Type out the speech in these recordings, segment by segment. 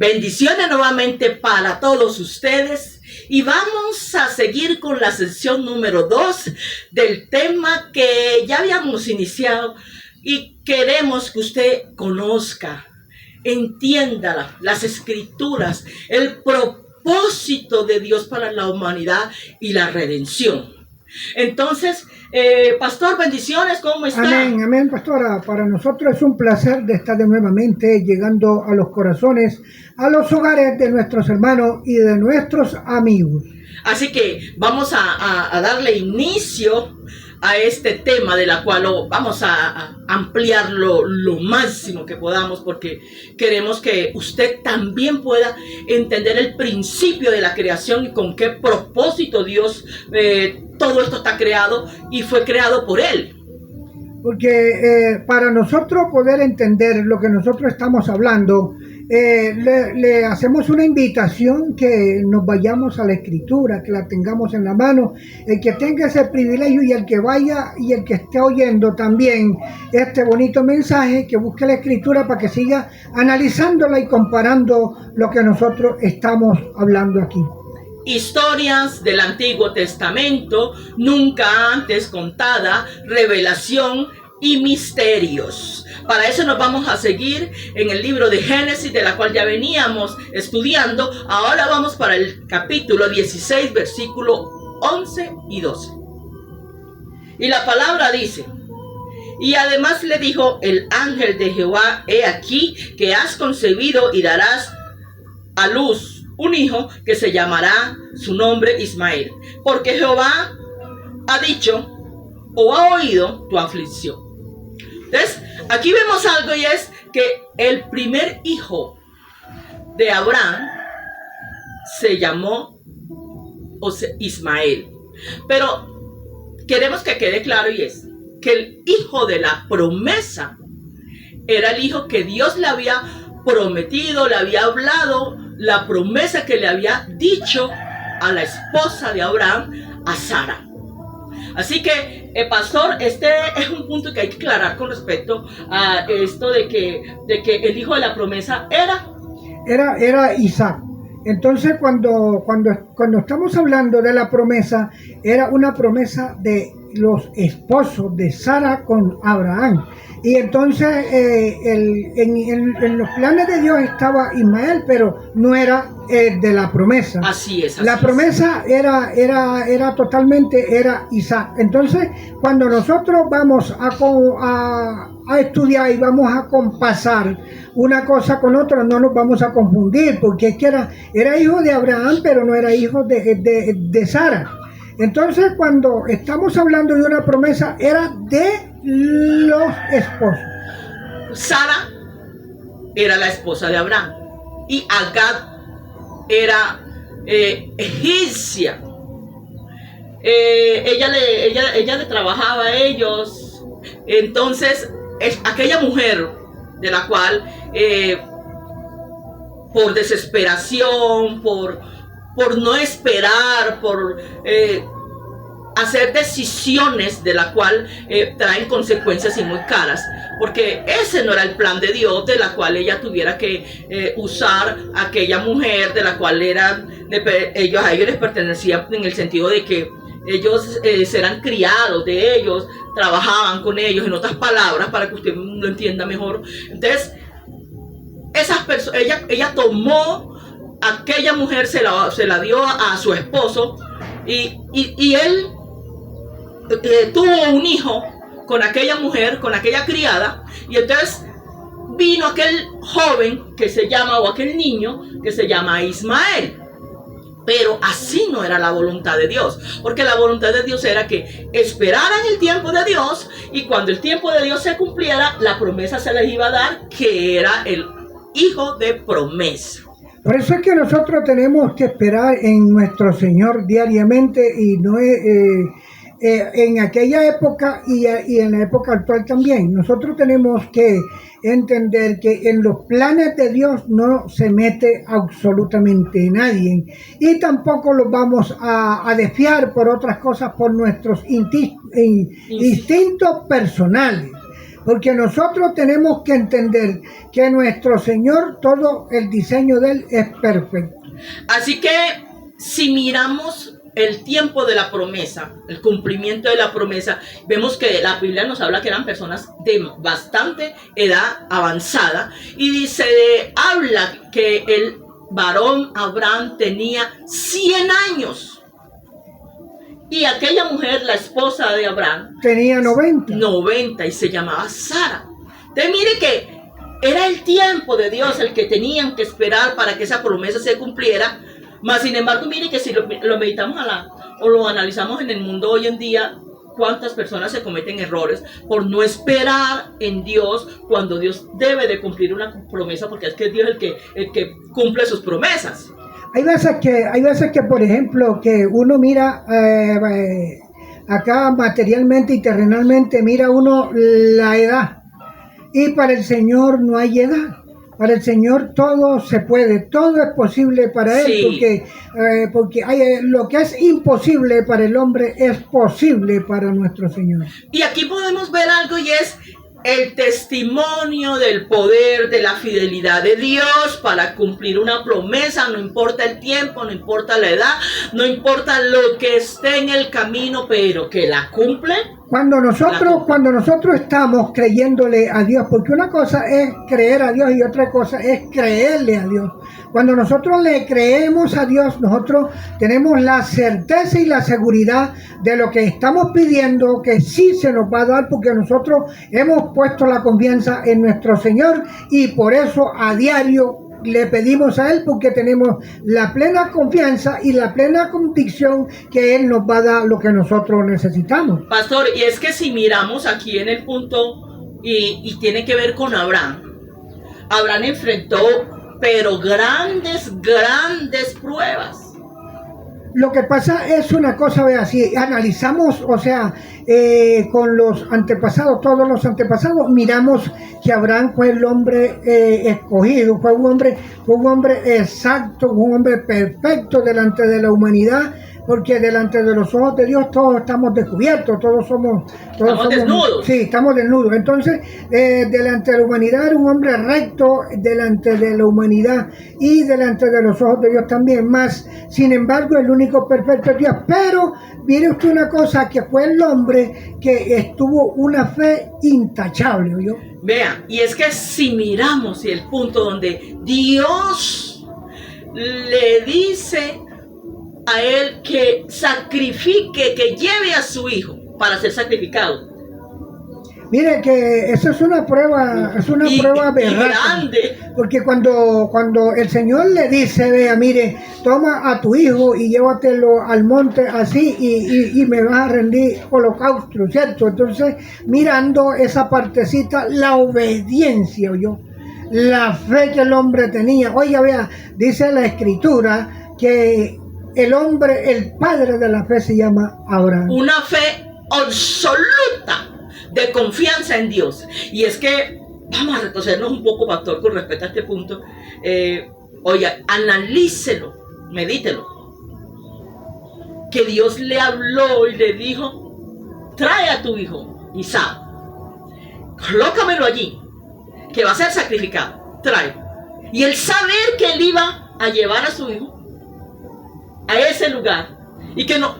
Bendiciones nuevamente para todos ustedes y vamos a seguir con la sesión número 2 del tema que ya habíamos iniciado y queremos que usted conozca, entienda las escrituras, el propósito de Dios para la humanidad y la redención. Entonces, pastor, bendiciones, ¿cómo está? Amén, amén, pastora. Para nosotros es un placer de estar de nuevamente llegando a los corazones, a los hogares de nuestros hermanos y de nuestros amigos. Así que vamos a darle inicio a este tema, de la cual vamos a ampliarlo lo máximo que podamos, porque queremos que usted también pueda entender el principio de la creación y con qué propósito Dios, todo esto está creado y fue creado por Él. Porque para nosotros poder entender lo que nosotros estamos hablando, le hacemos una invitación que nos vayamos a la escritura, que la tengamos en la mano, el que tenga ese privilegio y el que vaya y el que esté oyendo también este bonito mensaje, que busque la escritura para que siga analizándola y comparando lo que nosotros estamos hablando aquí. Historias del Antiguo Testamento nunca antes contada, revelación y misterios. Para eso nos vamos a seguir en el libro de Génesis, de la cual ya veníamos estudiando. Ahora vamos para el capítulo 16, versículo 11 y 12. Y la palabra dice: y además le dijo el ángel de Jehová: he aquí que has concebido y darás a luz un hijo que se llamará su nombre Ismael, porque Jehová ha dicho o ha oído tu aflicción. Entonces, aquí vemos algo, y es que el primer hijo de Abraham se llamó Ismael. Pero queremos que quede claro, y es que el hijo de la promesa era el hijo que Dios le había prometido, le había hablado, la promesa que le había dicho a la esposa de Abraham, a Sara. Así que, pastor, este es un punto que hay que aclarar con respecto a esto de que el hijo de la promesa era Isaac. Entonces, cuando estamos hablando de la promesa, era una promesa de los esposos de Sara con Abraham. Y entonces en los planes de Dios estaba Ismael, pero no era de la promesa. Así es. La promesa era totalmente Isaac. Entonces, cuando nosotros vamos a estudiar y vamos a compasar una cosa con otra, no nos vamos a confundir, porque es que era hijo de Abraham, pero no era hijo de Sara. Entonces, cuando estamos hablando de una promesa, era de los esposos. Sara era la esposa de Abraham y Agar era egipcia. Ella le trabajaba a ellos. Entonces, aquella mujer de la cual por desesperación, por no esperar, por hacer decisiones de la cual traen consecuencias y muy caras, porque ese no era el plan de Dios, de la cual ella tuviera que usar a aquella mujer, de la cual a ellos les pertenecía, en el sentido de que ellos eran criados de ellos, trabajaban con ellos, en otras palabras, para que usted lo entienda mejor. Entonces, ella tomó aquella mujer, se la dio a su esposo, y él tuvo un hijo con aquella mujer, con aquella criada. Y entonces vino aquel joven que se llama, o aquel niño que se llama Ismael. Pero así no era la voluntad de Dios, porque la voluntad de Dios era que esperaran el tiempo de Dios, y cuando el tiempo de Dios se cumpliera, la promesa se les iba a dar, que era el hijo de promesa. Por eso es que nosotros tenemos que esperar en nuestro Señor diariamente, y no en aquella época y en la época actual también. Nosotros tenemos que entender que en los planes de Dios no se mete absolutamente nadie, y tampoco los vamos a desfiar por otras cosas, por nuestros instintos personales. Porque nosotros tenemos que entender que nuestro Señor, todo el diseño de Él es perfecto. Así que si miramos el tiempo de la promesa, el cumplimiento de la promesa, vemos que la Biblia nos habla que eran personas de bastante edad avanzada y dice, habla que el varón Abraham tenía 100 años. Y aquella mujer, la esposa de Abraham, tenía 90. 90 y se llamaba Sara. Entonces mire que era el tiempo de Dios el que tenían que esperar para que esa promesa se cumpliera. Mas sin embargo, mire que si lo meditamos o lo analizamos en el mundo hoy en día, cuántas personas se cometen errores por no esperar en Dios cuando Dios debe de cumplir una promesa, porque es que Dios es el que cumple sus promesas. Hay veces que, por ejemplo, que uno mira acá materialmente y terrenalmente, mira uno la edad. Y para el Señor no hay edad. Para el Señor todo se puede, todo es posible para Él, Sí. porque lo que es imposible para el hombre es posible para nuestro Señor. Y aquí podemos ver algo y es el testimonio del poder, de la fidelidad de Dios para cumplir una promesa. No importa el tiempo, no importa la edad, no importa lo que esté en el camino, pero que la cumple. Cuando nosotros estamos creyéndole a Dios, porque una cosa es creer a Dios y otra cosa es creerle a Dios. Cuando nosotros le creemos a Dios, nosotros tenemos la certeza y la seguridad de lo que estamos pidiendo, que sí se nos va a dar, porque nosotros hemos puesto la confianza en nuestro Señor y por eso a diario le pedimos a Él, porque tenemos la plena confianza y la plena convicción que Él nos va a dar lo que nosotros necesitamos. Pastor, y es que si miramos aquí en el punto, y tiene que ver con Abraham. Abraham enfrentó, pero grandes pruebas. Lo que pasa es una cosa, vea, si analizamos, o sea, con los antepasados, todos los antepasados, miramos que Abraham fue el hombre escogido, fue un hombre exacto, un hombre perfecto delante de la humanidad, porque delante de los ojos de Dios todos estamos descubiertos, todos somos desnudos. Sí, estamos desnudos. Entonces, delante de la humanidad era un hombre recto, delante de la humanidad y delante de los ojos de Dios también. Más, sin embargo, el único perfecto es Dios. Pero mire usted una cosa, que fue el hombre que estuvo una fe intachable, ¿oyó? Vean, y es que si miramos el punto donde Dios le dice a él que sacrifique, que lleve a su hijo para ser sacrificado. Mire que eso es una prueba, grande. Porque cuando el Señor le dice, vea, mire, toma a tu hijo y llévatelo al monte así y me vas a rendir holocausto, ¿cierto? Entonces, mirando esa partecita, la obediencia, ¿oyó? La fe que el hombre tenía. Oiga, vea, dice la Escritura que el hombre, el padre de la fe se llama Abraham. Una fe absoluta de confianza en Dios. Y es que vamos a retrocedernos un poco, pastor, con respecto a este punto. Oiga, analícelo, medítelo. Que Dios le habló y le dijo, trae a tu hijo Isaac, colócamelo allí, que va a ser sacrificado, trae. Y el saber que él iba a llevar a su hijo a ese lugar, y que no,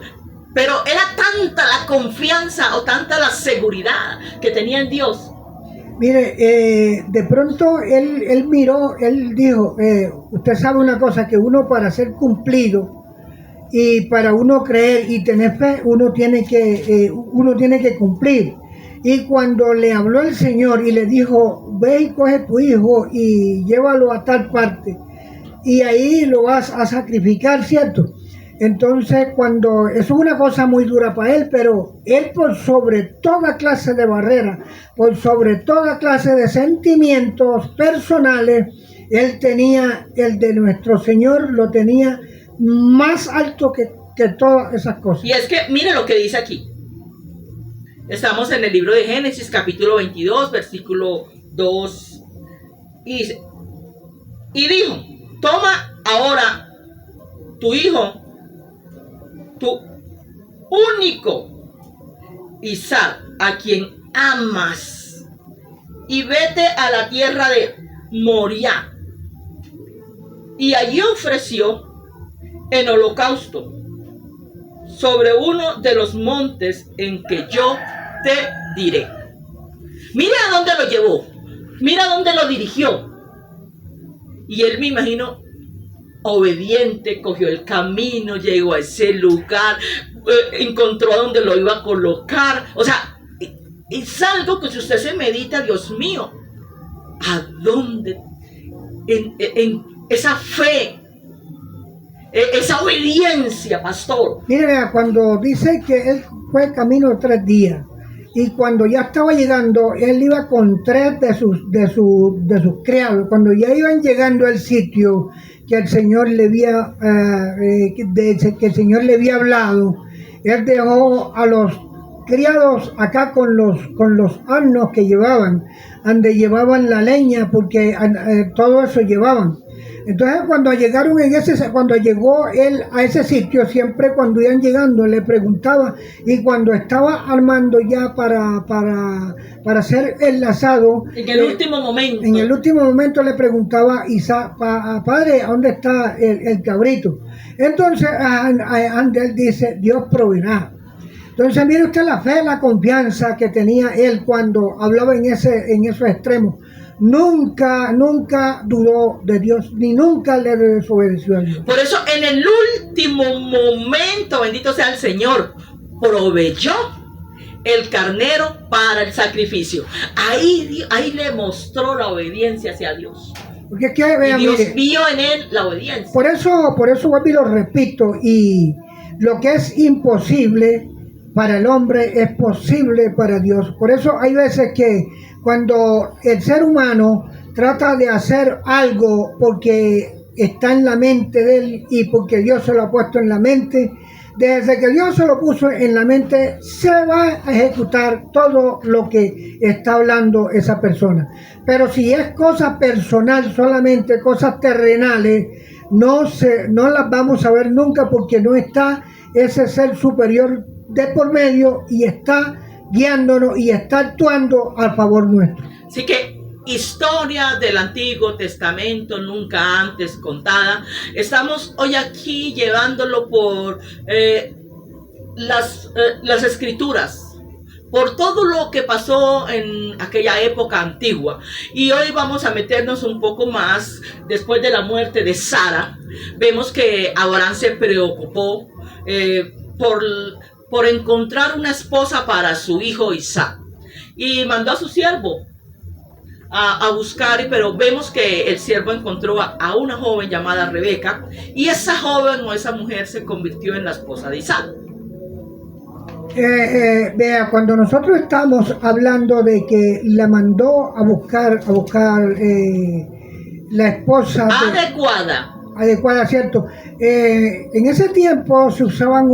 pero era tanta la confianza o tanta la seguridad que tenía en Dios. Mire, de pronto él miró, él dijo, usted sabe una cosa, que uno para ser cumplido y para uno creer y tener fe, uno tiene que cumplir. Y cuando le habló el Señor y le dijo, ve y coge tu hijo y llévalo a tal parte, y ahí lo vas a sacrificar, ¿cierto? Entonces, eso es una cosa muy dura para él, pero él por sobre toda clase de barreras, por sobre toda clase de sentimientos personales, él tenía el de nuestro Señor, lo tenía más alto que todas esas cosas. Y es que, mire lo que dice aquí. Estamos en el libro de Génesis, capítulo 22, versículo 2. Y dice, y dijo, toma ahora tu hijo, tu único Isaac, a quien amas, y vete a la tierra de Moriah. Y allí ofreció en holocausto sobre uno de los montes en que yo te diré. Mira a dónde lo llevó, mira a dónde lo dirigió. Y él, me imagino, obediente, cogió el camino, llegó a ese lugar, encontró a dónde lo iba a colocar. O sea, es algo que si usted se medita, Dios mío, ¿a dónde? En esa fe, esa obediencia, pastor. Mire, vea, cuando dice que él fue camino 3 días y cuando ya estaba llegando, él iba con 3 de sus criados. Cuando ya iban llegando al sitio que el Señor le había, que el Señor le había hablado, él dejó a los criados acá con los asnos que llevaban, donde llevaban la leña, porque todo eso llevaban. Entonces cuando llegó él a ese sitio, siempre cuando iban llegando le preguntaba, y cuando estaba armando ya para ser enlazado, en el último momento. En el último momento le preguntaba a Isaac, padre, ¿dónde está el cabrito? Entonces él dice, Dios proveerá. Entonces mire usted la fe, la confianza que tenía él cuando hablaba en esos extremos. Nunca dudó de Dios, ni nunca le desobedeció a Dios. Por eso en el último momento, bendito sea el Señor, proveyó el carnero para el sacrificio. Ahí le mostró la obediencia hacia Dios. Porque es que, vea, y Dios mire, vio en él la obediencia. Por eso vuelvo y lo repito, y lo que es imposible para el hombre es posible para Dios. Por eso hay veces que cuando el ser humano trata de hacer algo porque está en la mente de él y porque Dios se lo ha puesto en la mente, desde que Dios se lo puso en la mente, se va a ejecutar todo lo que está hablando esa persona. Pero si es cosa personal, solamente cosas terrenales, no las vamos a ver nunca, porque no está ese ser superior de por medio y está guiándonos y está actuando a favor nuestro. Así que historia del Antiguo Testamento nunca antes contada. Estamos hoy aquí llevándolo por las escrituras, por todo lo que pasó en aquella época antigua. Y hoy vamos a meternos un poco más después de la muerte de Sara. Vemos que Abraham se preocupó por encontrar una esposa para su hijo Isaac, y mandó a su siervo a buscar, pero vemos que el siervo encontró a una joven llamada Rebeca, y esa joven o esa mujer se convirtió en la esposa de Isaac. Vea, cuando nosotros estamos hablando de que la mandó a buscar la esposa adecuada, ¿cierto? En ese tiempo se usaban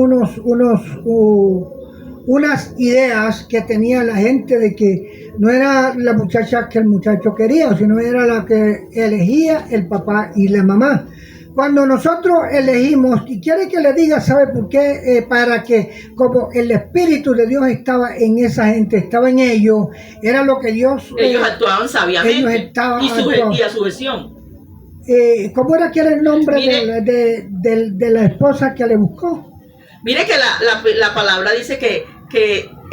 unas ideas que tenía la gente de que no era la muchacha que el muchacho quería, sino era la que elegía el papá y la mamá. Cuando nosotros elegimos, y quiere que le diga, ¿sabe por qué? Para que como el Espíritu de Dios estaba en esa gente, estaba en ellos, era lo que Dios... Ellos actuaban sabiamente y a su versión. ¿Cómo era que era el nombre de la esposa que le buscó? Mire que la palabra dice que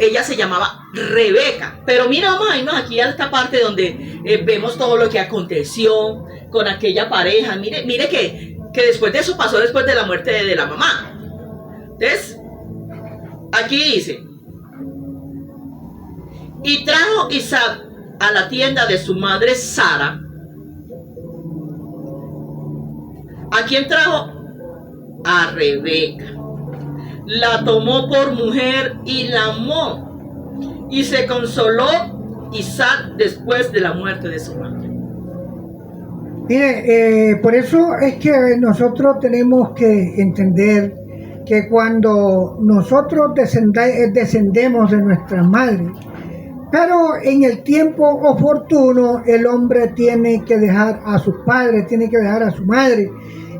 ella se llamaba Rebeca. Pero mira, vamos a irnos aquí a esta parte donde vemos todo lo que aconteció con aquella pareja. Mire que después de eso pasó después de la muerte de la mamá. Entonces, aquí dice: y trajo Isaac a la tienda de su madre Sara. ¿A quién trajo? A Rebeca. La tomó por mujer y la amó, y se consoló Isaac después de la muerte de su madre. Mire, por eso es que nosotros tenemos que entender que cuando nosotros descendemos de nuestra madre, pero en el tiempo oportuno el hombre tiene que dejar a sus padres, tiene que dejar a su madre,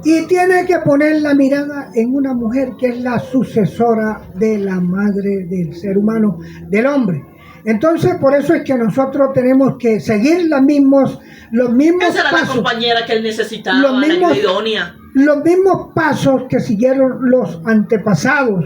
y tiene que poner la mirada en una mujer que es la sucesora de la madre del ser humano, del hombre. Entonces, por eso es que nosotros tenemos que seguir los mismos Esa era la pasos, compañera que él necesitaba, los la mismos, ayuda idónea. los mismos pasos que siguieron los antepasados.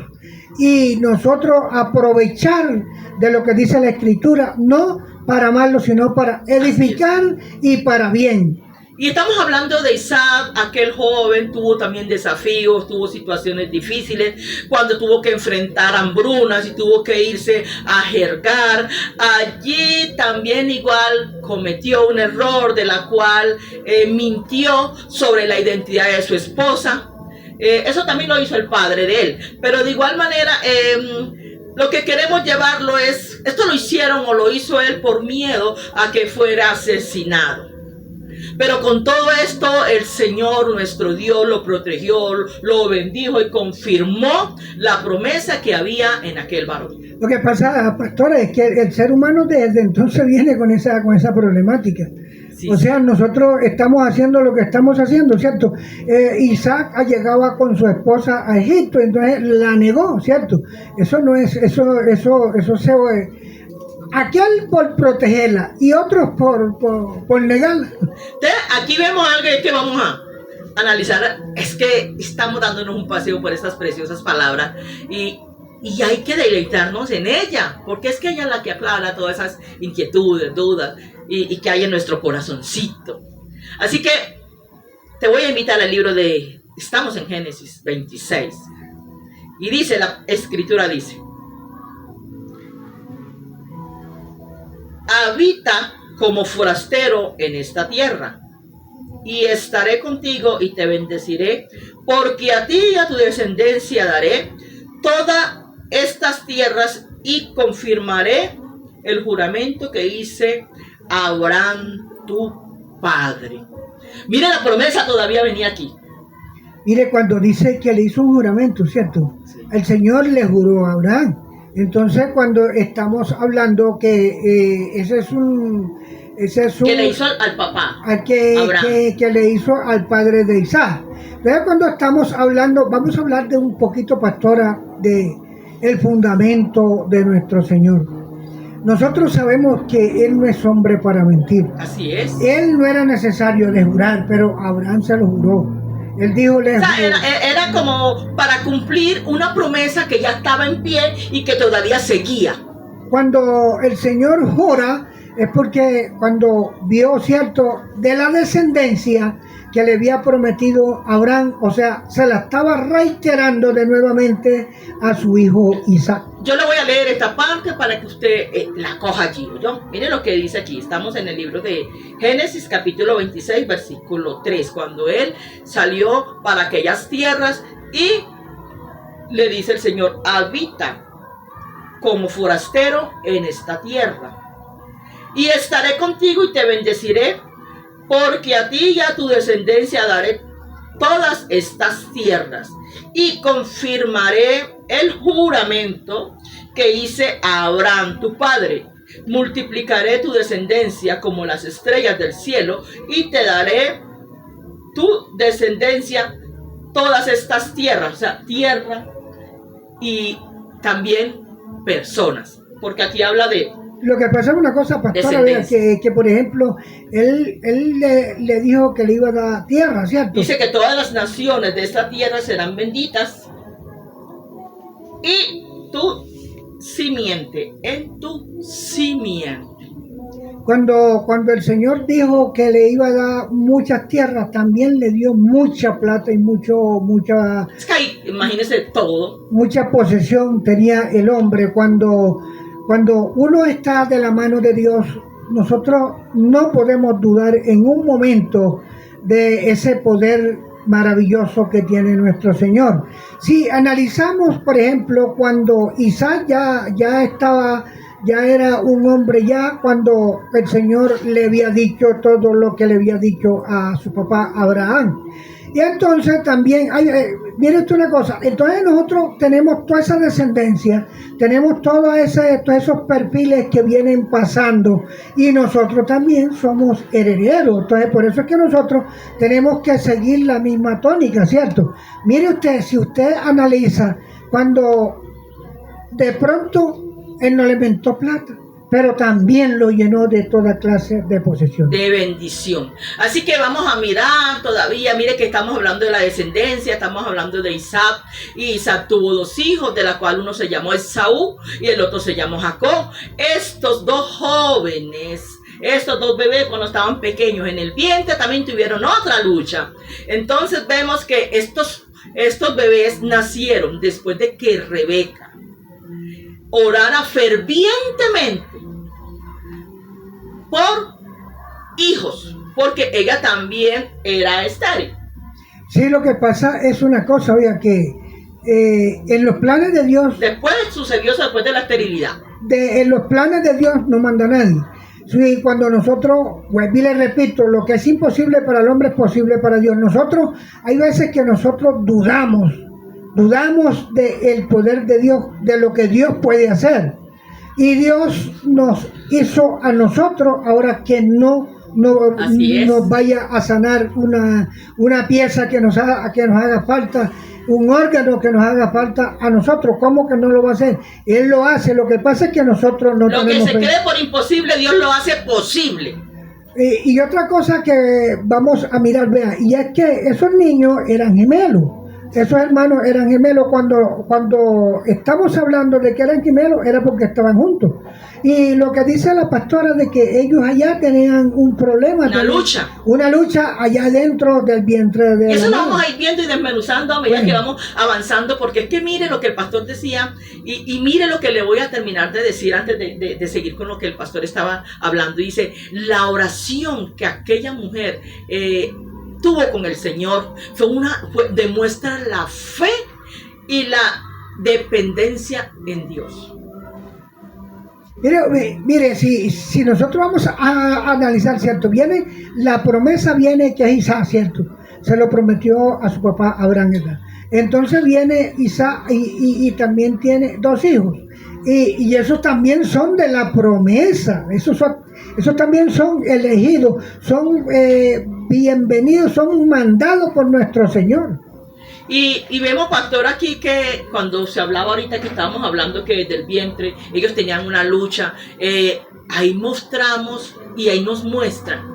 Y nosotros aprovechar de lo que dice la Escritura, no para malo, sino para edificar y para bien. Y estamos hablando de Isaac, aquel joven, tuvo también desafíos, tuvo situaciones difíciles, cuando tuvo que enfrentar hambrunas y tuvo que irse a Gergar. Allí también igual cometió un error de la cual mintió sobre la identidad de su esposa. Eso también lo hizo el padre de él. Pero de igual manera, lo que queremos llevarlo es, esto lo hicieron o lo hizo él por miedo a que fuera asesinado. Pero con todo esto, el Señor, nuestro Dios, lo protegió, lo bendijo y confirmó la promesa que había en aquel varón. Lo que pasa, pastora, es que el ser humano desde entonces viene con esa problemática. Sí, o sea, nosotros estamos haciendo lo que estamos haciendo, ¿cierto? Isaac llegaba con su esposa a Egipto, entonces la negó, ¿cierto? Eso no es, eso se... aquel por protegerla y otros por negarla. Entonces, aquí vemos algo que vamos a analizar. Es que estamos dándonos un paseo por estas preciosas palabras y hay que deleitarnos en ella, porque es que ella es la que aclara todas esas inquietudes, dudas y que hay en nuestro corazoncito. Así que te voy a invitar al libro estamos en Génesis 26 y dice, la Escritura dice: habita como forastero en esta tierra, y estaré contigo y te bendeciré, porque a ti y a tu descendencia daré todas estas tierras y confirmaré el juramento que hice a Abraham tu padre. Mira, la promesa todavía venía aquí. Mire, cuando dice que le hizo un juramento, ¿cierto? Sí. El Señor le juró a Abraham. Entonces, cuando estamos hablando que ese es un que le hizo al papá, que le hizo al padre de Isaac. Entonces, cuando estamos hablando, vamos a hablar de un poquito, pastora, de el fundamento de nuestro Señor. Nosotros sabemos que Él no es hombre para mentir. Así es. Él no era necesario de jurar, pero Abraham se lo juró. Él dijo, era como para cumplir una promesa que ya estaba en pie y que todavía seguía. Cuando el Señor jura, es porque cuando vio, cierto, de la descendencia que le había prometido a Abraham, o sea, se la estaba reiterando de nuevamente a su hijo Isaac. Yo le voy a leer esta parte para que usted la coja allí, ¿no? Mire lo que dice aquí. Estamos en el libro de Génesis, capítulo 26, versículo 3. Cuando él salió para aquellas tierras y le dice el Señor: habita como forastero en esta tierra, y estaré contigo y te bendeciré, porque a ti y a tu descendencia daré todas estas tierras, y confirmaré el juramento que hice a Abraham tu padre. Multiplicaré tu descendencia como las estrellas del cielo, y te daré tu descendencia todas estas tierras, o sea, tierra y también personas, porque aquí habla de... Lo que pasa es una cosa, pastora, que por ejemplo, él le dijo que le iba a dar tierra, ¿cierto? Dice que todas las naciones de esta tierra serán benditas, y tu simiente, en tu simiente. Cuando el Señor dijo que le iba a dar muchas tierras, también le dio mucha plata y mucha... Es que ahí, imagínese todo. Mucha posesión tenía el hombre. Cuando uno está de la mano de Dios, nosotros no podemos dudar en un momento de ese poder maravilloso que tiene nuestro Señor. Si analizamos, por ejemplo, cuando Isaac ya era un hombre, ya cuando el Señor le había dicho todo lo que le había dicho a su papá Abraham. Y entonces también, mire esto una cosa, entonces nosotros tenemos toda esa descendencia, tenemos todos esos perfiles que vienen pasando, y nosotros también somos herederos. Entonces por eso es que nosotros tenemos que seguir la misma tónica, ¿cierto? Mire usted, si usted analiza, cuando de pronto él no le inventó plata, pero también lo llenó de toda clase de posesión. De bendición. Así que vamos a mirar todavía, mire que estamos hablando de la descendencia, estamos hablando de Isaac, y Isaac tuvo 2 hijos, de la cual uno se llamó Esaú y el otro se llamó Jacob. Estos 2 jóvenes, estos 2 bebés cuando estaban pequeños en el vientre también tuvieron otra lucha. Entonces vemos que estos bebés nacieron después de que Rebeca orara fervientemente por hijos, porque ella también era estéril. Sí, lo que pasa es una cosa, oiga, que en los planes de Dios... Después sucedió eso después de la esterilidad. En los planes de Dios no manda nadie. Sí, cuando nosotros, pues, y le repito, lo que es imposible para el hombre es posible para Dios. Nosotros, hay veces que nosotros dudamos del poder de Dios, de lo que Dios puede hacer. Y Dios nos hizo a nosotros, ahora que no nos vaya a sanar una pieza que nos haga falta, un órgano que nos haga falta a nosotros. ¿Cómo que no lo va a hacer? Él lo hace. Lo que pasa es que nosotros no tenemos... Lo que se cree por imposible, Dios lo hace posible. Y otra cosa que vamos a mirar, vea, y es que esos niños eran gemelos. Esos hermanos eran gemelos. Cuando estamos hablando de que eran gemelos, era porque estaban juntos. Y lo que dice la pastora de que ellos allá tenían un problema. Una lucha allá dentro del vientre de... Y eso lo vamos a ir viendo y desmenuzando a medida que vamos avanzando, porque es que mire lo que el pastor decía, y mire lo que le voy a terminar de decir antes de seguir con lo que el pastor estaba hablando. Dice, la oración que aquella mujer... tuvo con el Señor demuestra la fe y la dependencia en Dios. Mire, si nosotros vamos a analizar, ¿cierto? La promesa viene que es Isaac, ¿cierto? Se lo prometió a su papá Abraham, ¿verdad? Entonces viene Isaac y también tiene 2 hijos. Y esos también son de la promesa. Esos también son elegidos, son bienvenidos, son mandados por nuestro Señor. Y vemos, pastor, aquí que cuando se hablaba ahorita que estábamos hablando que desde el vientre ellos tenían una lucha, ahí mostramos y ahí nos muestran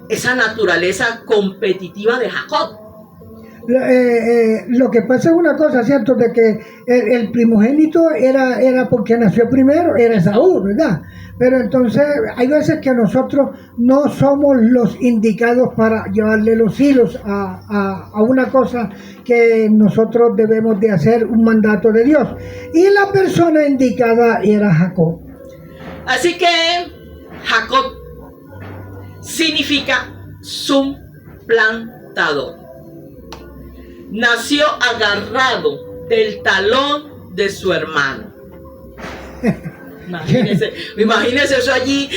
esa naturaleza competitiva de Jacob. Lo que pasa es una cosa, ¿cierto? De que el primogénito era porque nació primero, era Esaú, ¿verdad? Pero entonces hay veces que nosotros no somos los indicados para llevarle los hilos a una cosa que nosotros debemos de hacer, un mandato de Dios. Y la persona indicada era Jacob. Así que Jacob significa suplantador. Nació agarrado del talón de su hermano. Imagínese eso allí,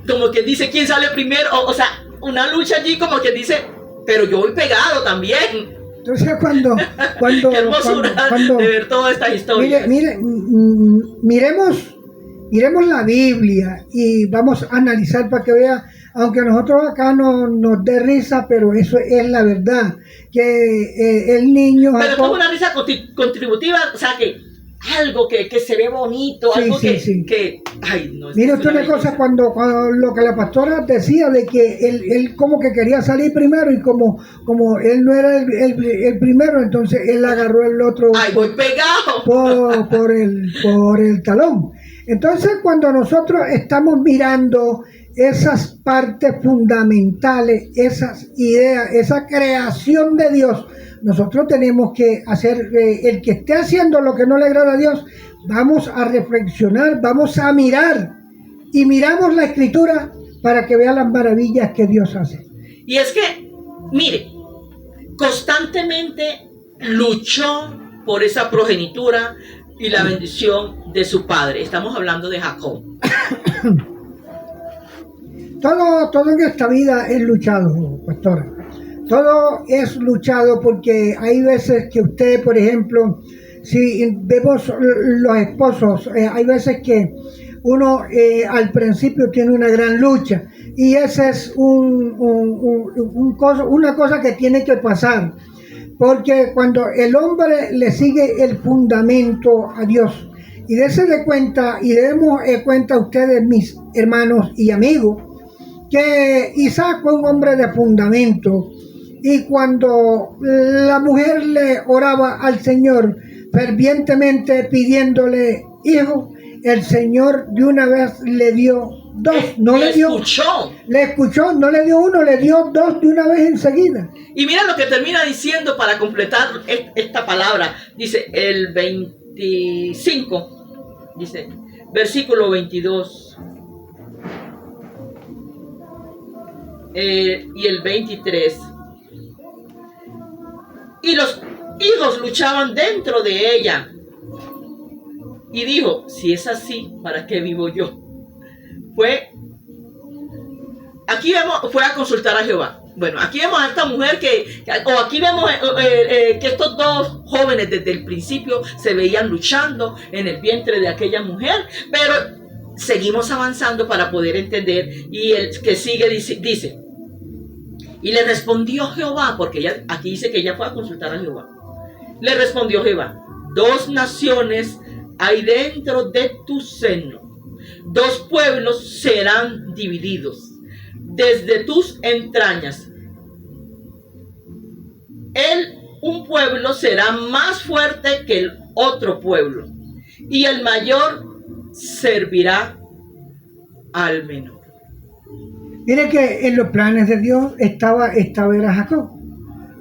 como quien dice, ¿quién sale primero? O sea, una lucha allí como quien dice, pero yo voy pegado también. Entonces cuando Qué hermosura de ver todas estas historias. Miremos la Biblia y vamos a analizar para que vea, aunque a nosotros acá nos dé risa, pero eso es la verdad, que el niño... Pero es una risa contributiva, o sea, que algo que se ve bonito, sí, algo sí. que ay, no, mire usted una cosa, cuando lo que la pastora decía de que él como que quería salir primero, y como él no era el primero, entonces él agarró el otro... ¡Ay, voy pegado! Por el talón. Entonces, cuando nosotros estamos mirando esas partes fundamentales, esas ideas, esa creación de Dios, nosotros tenemos que hacer, el que esté haciendo lo que no le agrada a Dios, vamos a reflexionar, vamos a mirar, y miramos la Escritura para que vea las maravillas que Dios hace. Y es que, mire, constantemente luchó por esa progenitura y la bendición de su padre. Estamos hablando de Jacob. Todo en esta vida es luchado, pastora. Todo es luchado, porque hay veces que usted, por ejemplo, si vemos los esposos, hay veces que uno al principio tiene una gran lucha, y esa es una cosa que tiene que pasar. Porque cuando el hombre le sigue el fundamento a Dios Y dése de cuenta, y demos cuenta a ustedes, mis hermanos y amigos, que Isaac fue un hombre de fundamento. Y cuando la mujer le oraba al Señor fervientemente pidiéndole hijo, el Señor de una vez le dio dos, no le dio, le escuchó, no le dio uno, le dio dos de una vez enseguida. Y mira lo que termina diciendo para completar esta palabra. Dice el 25, dice, versículo 22 y el 23. Y los hijos luchaban dentro de ella. Y dijo, si es así, ¿para qué vivo yo? Fue a consultar a Jehová. Bueno, aquí vemos a esta mujer aquí vemos que estos dos jóvenes desde el principio se veían luchando en el vientre de aquella mujer, pero seguimos avanzando para poder entender. Y el que sigue dice, y le respondió Jehová, porque aquí dice que ella fue a consultar a Jehová. Le respondió Jehová, 2 naciones hay dentro de tu seno, 2 pueblos serán divididos desde tus entrañas. Un pueblo será más fuerte que el otro pueblo, y el mayor servirá al menor. Mire que en los planes de Dios estaba era Jacob.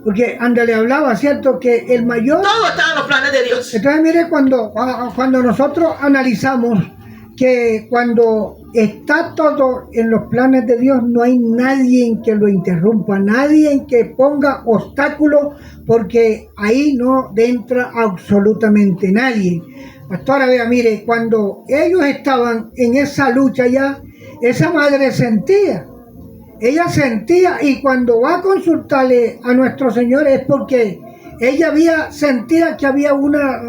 Porque André le hablaba, ¿cierto? Que el mayor... Todo estaba en los planes de Dios. Entonces, mire, cuando nosotros analizamos que cuando está todo en los planes de Dios, no hay nadie que lo interrumpa, nadie que ponga obstáculos, porque ahí no entra absolutamente nadie. Pastora, vea, mire, cuando ellos estaban en esa lucha ya, esa madre sentía. Ella sentía, y cuando va a consultarle a nuestro Señor es porque ella sentía que había una,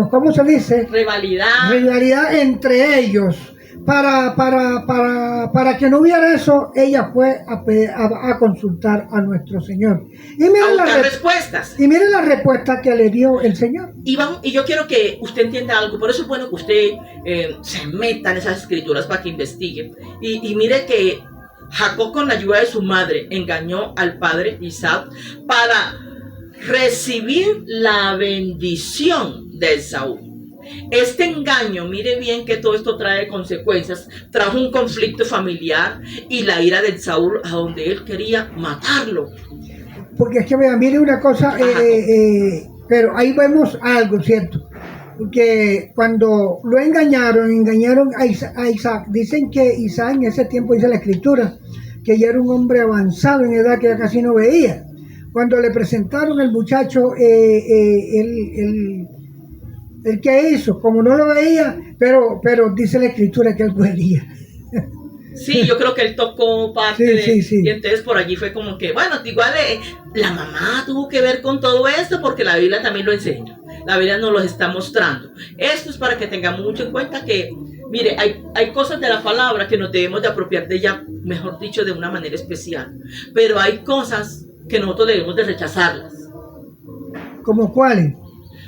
¿cómo se dice? Rivalidad entre ellos. Para que no hubiera eso, ella fue a consultar a nuestro Señor. Y miren las respuestas. Y miren la respuesta que le dio el Señor. Y yo quiero que usted entienda algo. Por eso es bueno que usted se meta en esas escrituras para que investigue. Y mire que Jacob, con la ayuda de su madre, engañó al padre Isaac para recibir la bendición de Esaú. Este engaño, mire bien que todo esto trae consecuencias, trajo un conflicto familiar y la ira de Saúl, a donde él quería matarlo. Porque es que vea, mire una cosa, pero ahí vemos algo, ¿cierto? Porque cuando lo engañaron a Isaac. Dicen que Isaac en ese tiempo, dice la escritura, que ya era un hombre avanzado en edad, que ya casi no veía. Cuando le presentaron el muchacho, el que hizo, como no lo veía, pero dice la escritura que él veía. Sí, yo creo que él tocó parte sí. Y entonces por allí fue como que, bueno, igual la mamá tuvo que ver con todo esto, porque la Biblia también lo enseña. La Biblia nos lo está mostrando. Esto es para que tengamos mucho en cuenta que, mire, hay cosas de la palabra que nos debemos de apropiar de ella, mejor dicho, de una manera especial. Pero hay cosas que nosotros debemos de rechazarlas. ¿Cómo cuáles?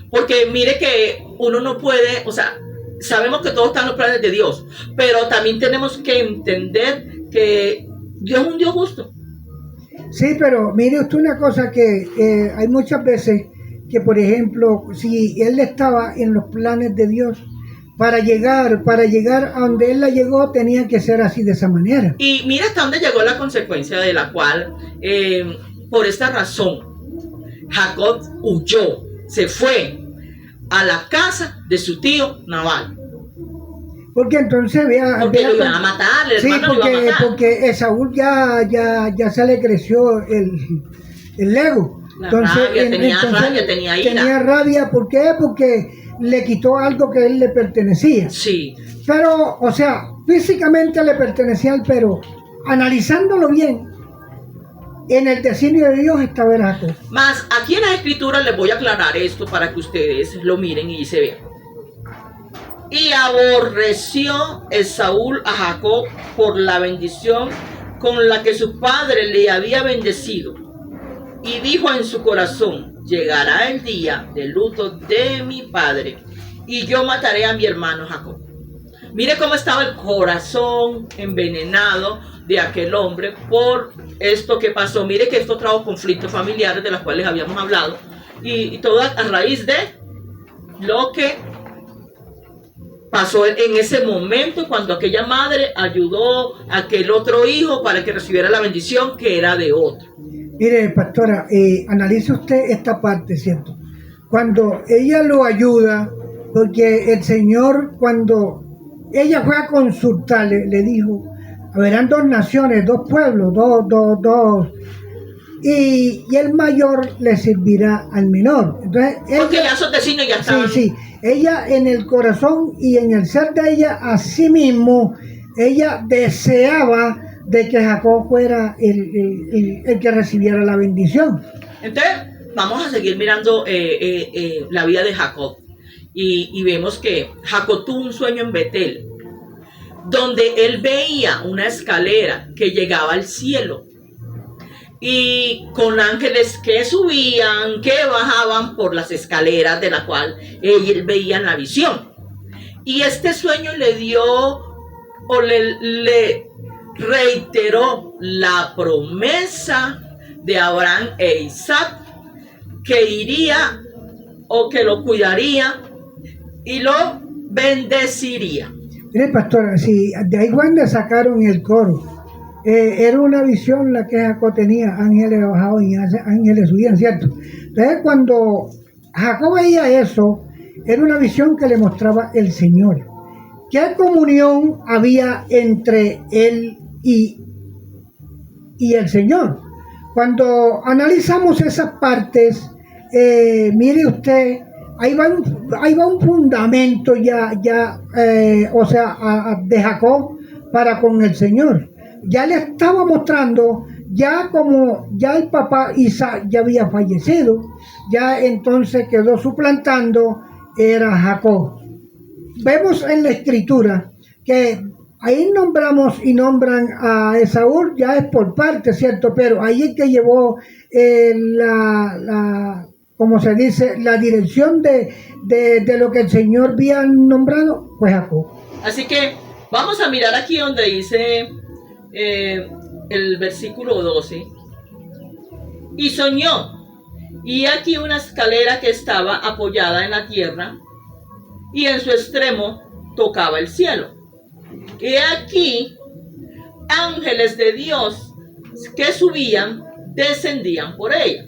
Porque mire que uno no puede, o sea, sabemos que todo está en los planes de Dios, pero también tenemos que entender que Dios es un Dios justo. Sí, pero mire usted una cosa, que hay muchas veces que, por ejemplo, si él estaba en los planes de Dios, para llegar a donde él la llegó, tenía que ser así, de esa manera. Y mira hasta dónde llegó la consecuencia, de la cual, por esta razón, Jacob huyó, se fue a la casa de su tío Nabal. Porque entonces porque lo iban a matar, el hermano lo iba a matar. Porque Esaú ya se le creció el ego. Tenía rabia. ¿Por qué? Porque le quitó algo que a él le pertenecía. Sí. Pero, o sea, físicamente le pertenecía a él, pero analizándolo bien, en el designio de Dios estaba Jacob. Más, aquí en la escritura les voy a aclarar esto para que ustedes lo miren y se vean. Y aborreció Esaú a Jacob por la bendición con la que su padre le había bendecido. Y dijo en su corazón: llegará el día del luto de mi padre, y yo mataré a mi hermano Jacob. Mire cómo estaba el corazón envenenado de aquel hombre por esto que pasó. Mire que esto trajo conflictos familiares de los cuales habíamos hablado, y todo a raíz de lo que pasó en ese momento cuando aquella madre ayudó a aquel otro hijo para que recibiera la bendición que era de otro. Mire, pastora, analice usted esta parte, ¿cierto? Cuando ella lo ayuda, porque el Señor, cuando ella fue a consultarle, le dijo, habrán dos naciones, dos pueblos, dos, y el mayor le servirá al menor. Entonces, porque ya esos vecinos ya están. Sí, ella en el corazón y en el ser de ella, a sí mismo, ella deseaba de que Jacob fuera el que recibiera la bendición. Entonces, vamos a seguir mirando la vida de Jacob. Y vemos que Jacob tuvo un sueño en Betel, donde él veía una escalera que llegaba al cielo, y con ángeles que subían, que bajaban por las escaleras de la cual él veía en la visión. Y este sueño le dio, o le reiteró la promesa de Abraham e Isaac, que iría o que lo cuidaría y lo bendeciría. Mire, pastora, sí, de ahí cuando sacaron el coro, era una visión la que Jacob tenía, ángeles bajaban y ángeles subían, ¿cierto? Entonces cuando Jacob veía eso, era una visión que le mostraba el Señor. ¿Qué comunión había entre él y el Señor? Cuando analizamos esas partes, mire usted, ahí va un fundamento de Jacob para con el Señor. Ya le estaba mostrando, ya como ya el papá Isaac ya había fallecido, ya entonces quedó suplantando, era Jacob. Vemos en la escritura que ahí nombramos y nombran a Esaú, ya es por parte, ¿cierto? Pero ahí es que llevó como se dice, la dirección de lo que el Señor había nombrado, pues Jacob. Así que vamos a mirar aquí donde dice el versículo 12. Y soñó, y aquí una escalera que estaba apoyada en la tierra, y en su extremo tocaba el cielo. Y aquí ángeles de Dios que subían, descendían por ella.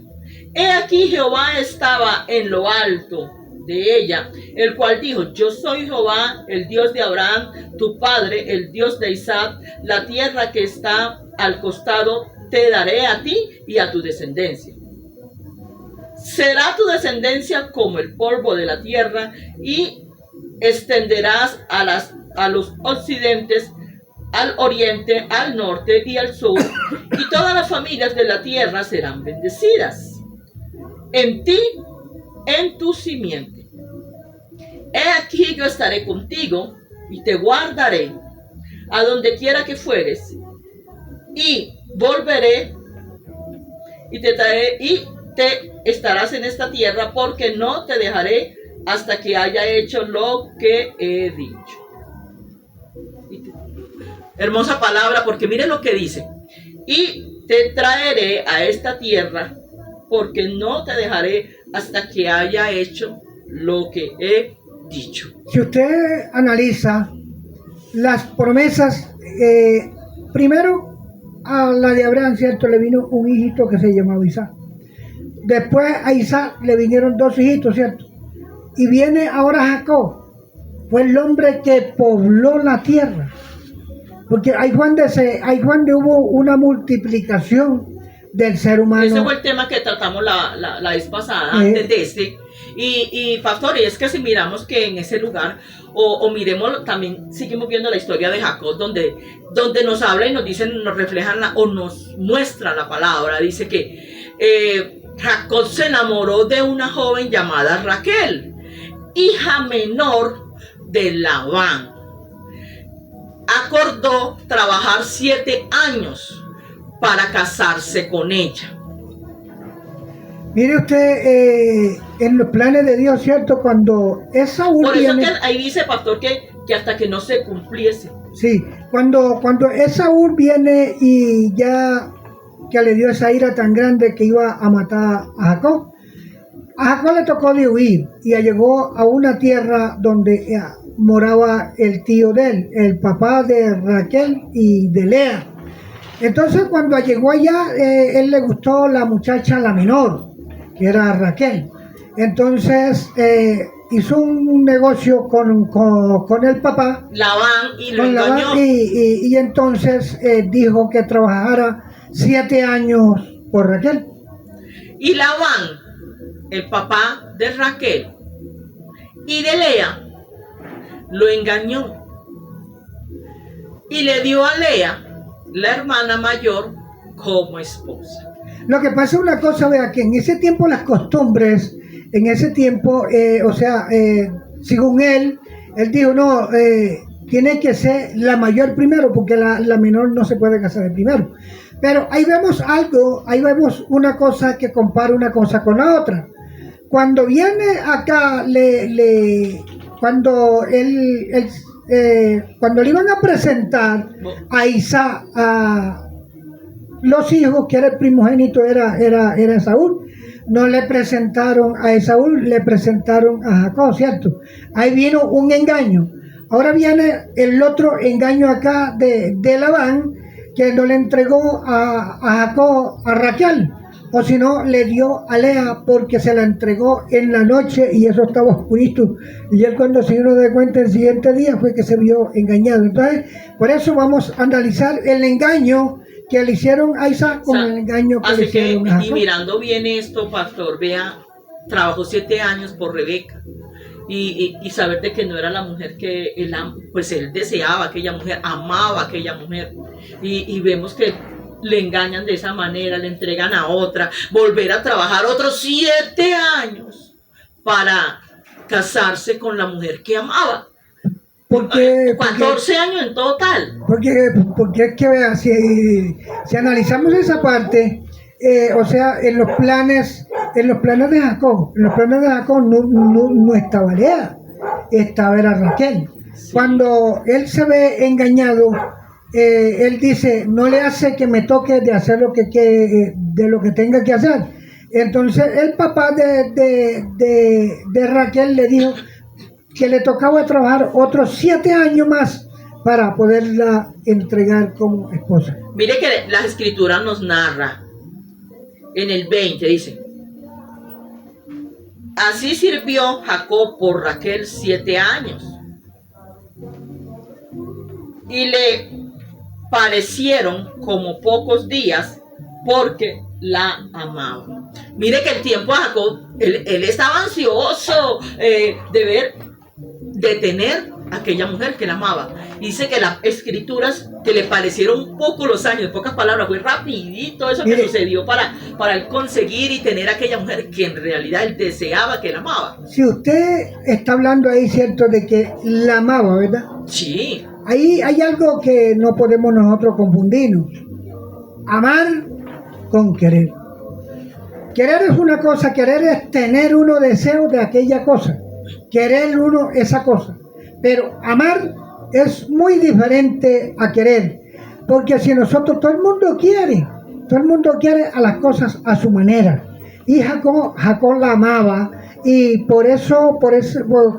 He aquí Jehová estaba en lo alto de ella, el cual dijo, yo soy Jehová, el Dios de Abraham, tu padre, el Dios de Isaac, la tierra que está al costado te daré a ti y a tu descendencia. Será tu descendencia como el polvo de la tierra, y extenderás a los occidentes, al oriente, al norte y al sur, y todas las familias de la tierra serán bendecidas en ti, en tu simiente. He aquí yo estaré contigo y te guardaré a donde quiera que fueres, y volveré y te traeré, y te estarás en esta tierra, porque no te dejaré hasta que haya hecho lo que he dicho. Hermosa palabra, porque miren lo que dice. Y te traeré a esta tierra, porque no te dejaré hasta que haya hecho lo que he dicho. Si usted analiza las promesas, primero a la de Abraham, ¿cierto? Le vino un hijito que se llamaba Isaac. Después a Isaac le vinieron dos hijitos, ¿cierto? Y viene ahora Jacob. Fue el hombre que pobló la tierra. Porque ahí cuando hubo una multiplicación del ser humano. Ese fue el tema que tratamos la vez pasada, antes de este. Y pastor, es que si miramos que en ese lugar, o miremos también, seguimos viendo la historia de Jacob, donde nos habla y nos dicen, nos reflejan o nos muestra la palabra. Dice que Jacob se enamoró de una joven llamada Raquel, hija menor de Labán. Acordó trabajar 7 años para casarse con ella. Mire usted, en los planes de Dios, ¿cierto? Cuando Esaú Por eso viene, que ahí dice, pastor, que hasta que no se cumpliese. sí, cuando Esaú viene y ya que le dio esa ira tan grande que iba a matar a Jacob le tocó de huir y llegó a una tierra donde moraba el tío de él, el papá de Raquel y de Lea. Entonces cuando llegó allá, él le gustó la muchacha, la menor, que era Raquel. Entonces hizo un negocio con el papá, Labán, y lo con Labán, engañó. y entonces dijo que trabajara 7 años por Raquel. Y Labán, el papá de Raquel y de Lea, lo engañó. Y le dio a Lea, la hermana mayor, como esposa. Lo que pasa es una cosa, vea, que en ese tiempo las costumbres, en ese tiempo, según él dijo, no, tiene que ser la mayor primero, porque la menor no se puede casar de primero. Pero ahí vemos algo, ahí vemos una cosa que compara una cosa con la otra. Cuando viene acá, cuando le iban a presentar a Isaac, a los hijos, que era el primogénito, era Saúl, no le presentaron a Esaú, le presentaron a Jacob, ¿cierto? Ahí vino un engaño. Ahora viene el otro engaño acá de Labán, que no le entregó a Jacob a Raquel, o si no, le dio a Lea porque se la entregó en la noche y eso estaba oscurito. Y él, cuando se dio de cuenta el siguiente día, fue que se vio engañado. Entonces, por eso vamos a analizar el engaño que le hicieron a Isaac con el engaño que le hicieron a Jacob. Y mirando bien esto, pastor, vea, trabajó 7 años por Rebeca. Y saber de que no era la mujer que él deseaba, aquella mujer, amaba a aquella mujer. Y vemos que le engañan de esa manera, le entregan a otra, volver a trabajar otros 7 años para casarse con la mujer que amaba. Porque 14 años en total. Porque es que, vea, si analizamos esa parte, o sea, en los planes de Jacob, no estaba Lea, era Raquel. Sí. Cuando él se ve engañado, él dice, no le hace que me toque de hacer de lo que tenga que hacer. Entonces el papá de Raquel le dijo que le tocaba trabajar otros 7 años más para poderla entregar como esposa. Mire que la escritura nos narra en el 20, dice: así sirvió Jacob por Raquel 7 años, y le parecieron como pocos días, porque la amaba. Mire que el tiempo de Jacob, él estaba ansioso de tener aquella mujer que la amaba. Dice que las escrituras, que le parecieron pocos los años, en pocas palabras, fue rapidito eso que sucedió para él conseguir y tener aquella mujer que en realidad él deseaba, que la amaba. Si usted está hablando ahí, cierto, de que la amaba, ¿verdad? Sí. Ahí hay algo que no podemos nosotros confundirnos. Amar con querer. Querer es una cosa, querer es tener uno deseo de aquella cosa, querer uno esa cosa, pero amar es muy diferente a querer, porque si nosotros, todo el mundo quiere a las cosas a su manera, y Jacob la amaba, y por eso,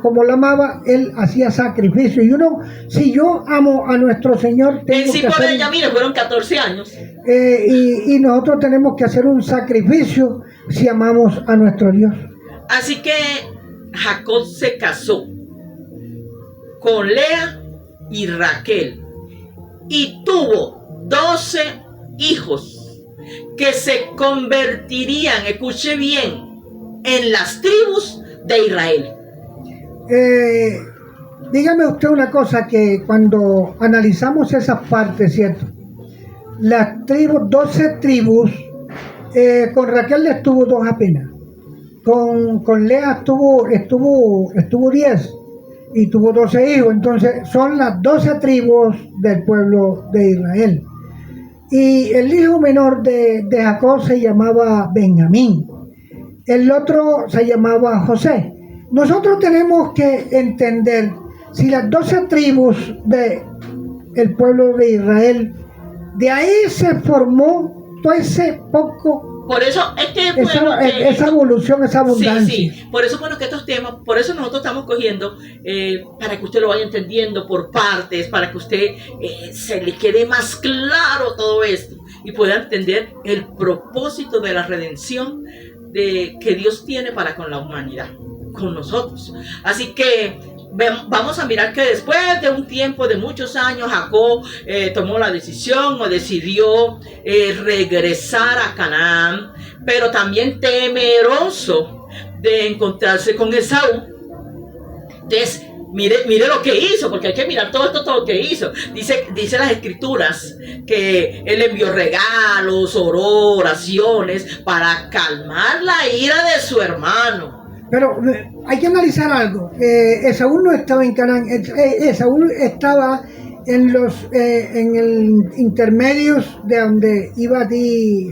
como la amaba, él hacía sacrificio. Y uno, si yo amo a nuestro Señor, tengo que hacer, ella, mire, fueron 14 años. Y nosotros tenemos que hacer un sacrificio si amamos a nuestro Dios. Así que Jacob se casó con Lea y Raquel y tuvo 12 hijos que se convertirían, escuche bien, en las tribus de Israel. Dígame usted una cosa, que cuando analizamos esas partes, ¿cierto? Las tribus, 12 tribus, con Raquel le estuvo 2 apenas. Con Lea estuvo 10 y tuvo 12 hijos. Entonces son las 12 tribus del pueblo de Israel. Y el hijo menor de Jacob se llamaba Benjamín. el otro se llamaba José. Nosotros tenemos que entender si las 12 tribus del pueblo de Israel, de ahí se formó todo ese poco. Por eso es que es bueno esa evolución, esa abundancia. Sí, por eso bueno que estos temas, por eso nosotros estamos cogiendo para que usted lo vaya entendiendo por partes, para que usted se le quede más claro todo esto y pueda entender el propósito de la redención que Dios tiene para con la humanidad, con nosotros. Así que vamos a mirar que después de un tiempo de muchos años, Jacob tomó la decisión o decidió regresar a Canaán, pero también temeroso de encontrarse con Esaú. Entonces, mire lo que hizo, porque hay que mirar todo lo que hizo. Dice las escrituras que él envió regalos, oró, oraciones para calmar la ira de su hermano. Pero hay que analizar algo. Esaú no estaba en Canaán. Esaú estaba en el intermedios de donde iba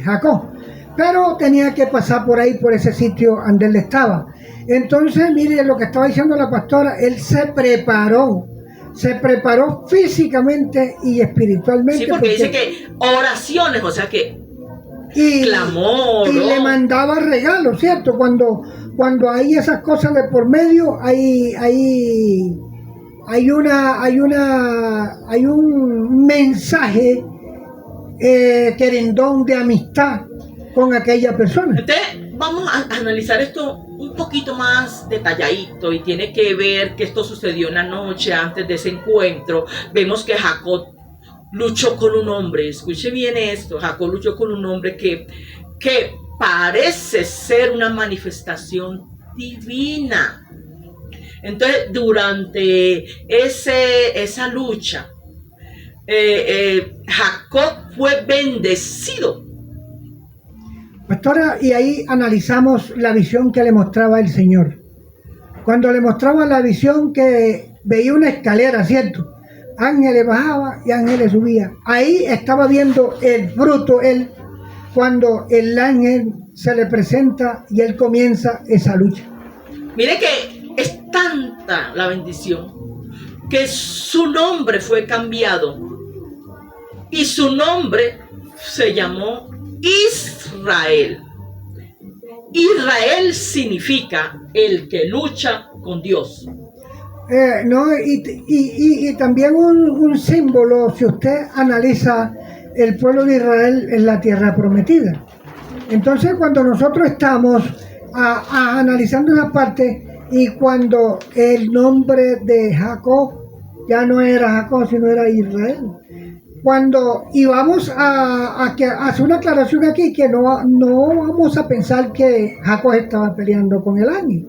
Jacob. Pero tenía que pasar por ahí, por ese sitio donde él estaba. Entonces, mire lo que estaba diciendo la pastora. Él se preparó físicamente y espiritualmente. Sí, porque dice que oraciones, o sea que clamor. Y le mandaba regalos, ¿cierto? Cuando hay esas cosas de por medio, hay un mensaje querendón de amistad con aquella persona. Entonces, vamos a analizar esto un poquito más detalladito y tiene que ver que esto sucedió una noche antes de ese encuentro. Vemos que Jacob luchó con un hombre, escuche bien esto, Jacob luchó con un hombre que parece ser una manifestación divina. Entonces, durante esa lucha, Jacob fue bendecido. Pastora, y ahí analizamos la visión que le mostraba el Señor. Cuando le mostraba la visión que veía una escalera, ¿cierto? Ángeles bajaba y ángeles subía. Ahí estaba viendo el fruto, él, cuando el ángel se le presenta y él comienza esa lucha. Mire que es tanta la bendición que su nombre fue cambiado y su nombre se llamó Israel. Israel significa el que lucha con Dios. Y también un símbolo, si usted analiza el pueblo de Israel en la tierra prometida. Entonces, cuando nosotros estamos analizando esa parte y cuando el nombre de Jacob ya no era Jacob, sino era Israel. Y vamos a hacer una aclaración aquí, que no vamos a pensar que Jacob estaba peleando con el ángel.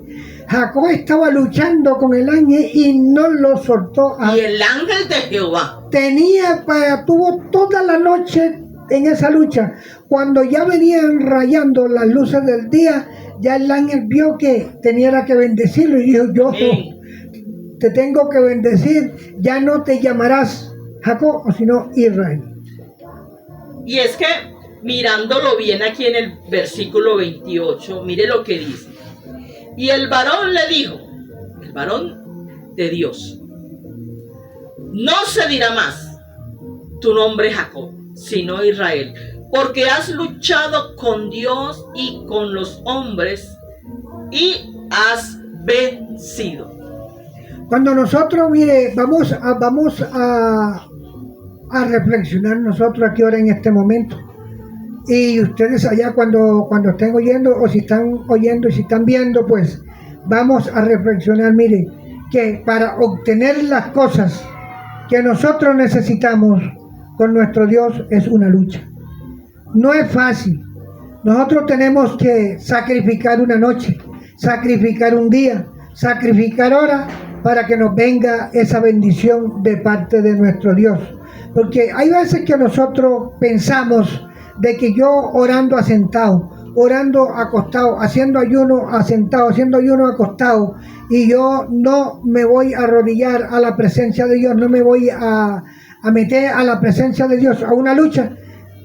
Jacob estaba luchando con el ángel y no lo soltó. Y el ángel de Jehová tuvo toda la noche en esa lucha. Cuando ya venían rayando las luces del día, ya el ángel vio que tenía que bendecirlo y dijo: yo te tengo que bendecir, ya no te llamarás Jacob, sino Israel. Y es que, mirándolo bien aquí en el versículo 28, mire lo que dice. Y el varón le dijo, el varón de Dios: no se dirá más tu nombre Jacob, sino Israel, porque has luchado con Dios y con los hombres y has vencido. Cuando nosotros, mire, vamos a reflexionar nosotros aquí ahora en este momento. Y ustedes allá cuando estén oyendo, o si están oyendo y si están viendo, pues vamos a reflexionar. Mire, que para obtener las cosas que nosotros necesitamos con nuestro Dios es una lucha. No es fácil. Nosotros tenemos que sacrificar una noche, sacrificar un día, sacrificar horas para que nos venga esa bendición de parte de nuestro Dios. Porque hay veces que nosotros pensamos de que yo orando asentado, orando acostado, haciendo ayuno asentado, haciendo ayuno acostado, y yo no me voy a arrodillar a la presencia de Dios, no me voy a meter a la presencia de Dios a una lucha,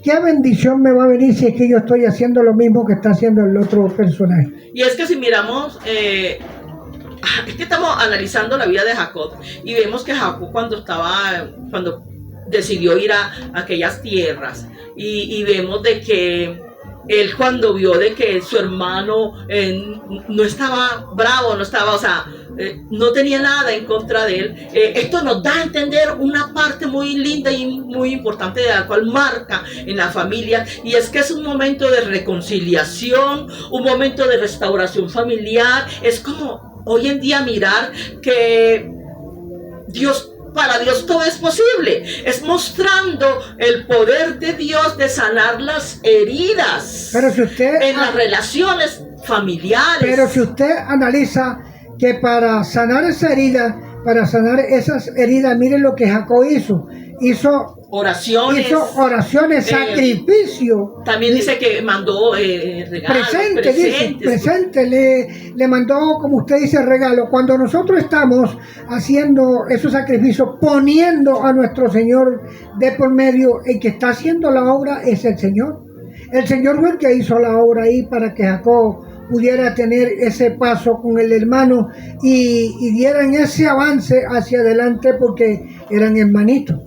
¿qué bendición me va a venir si es que yo estoy haciendo lo mismo que está haciendo el otro personaje? Y es que si miramos, es que estamos analizando la vida de Jacob y vemos que Jacob cuando decidió ir a aquellas tierras y vemos de que él cuando vio de que su hermano no estaba bravo, no estaba, o sea, no tenía nada en contra de él, esto nos da a entender una parte muy linda y muy importante de la cual marca en la familia, y es que es un momento de reconciliación, un momento de restauración familiar. Es como hoy en día mirar que para Dios todo es posible. Es mostrando el poder de Dios de sanar las heridas Pero si usted, en las relaciones familiares. Pero si usted analiza que para sanar esas heridas, mire lo que Jacob hizo. Hizo oraciones, sacrificio. También dice que mandó regalos, presente, le mandó, como usted dice, regalo. Cuando nosotros estamos haciendo esos sacrificios, poniendo a nuestro Señor de por medio, el que está haciendo la obra es el Señor. El Señor fue el que hizo la obra ahí para que Jacob pudiera tener ese paso con el hermano y dieran ese avance hacia adelante porque eran hermanitos.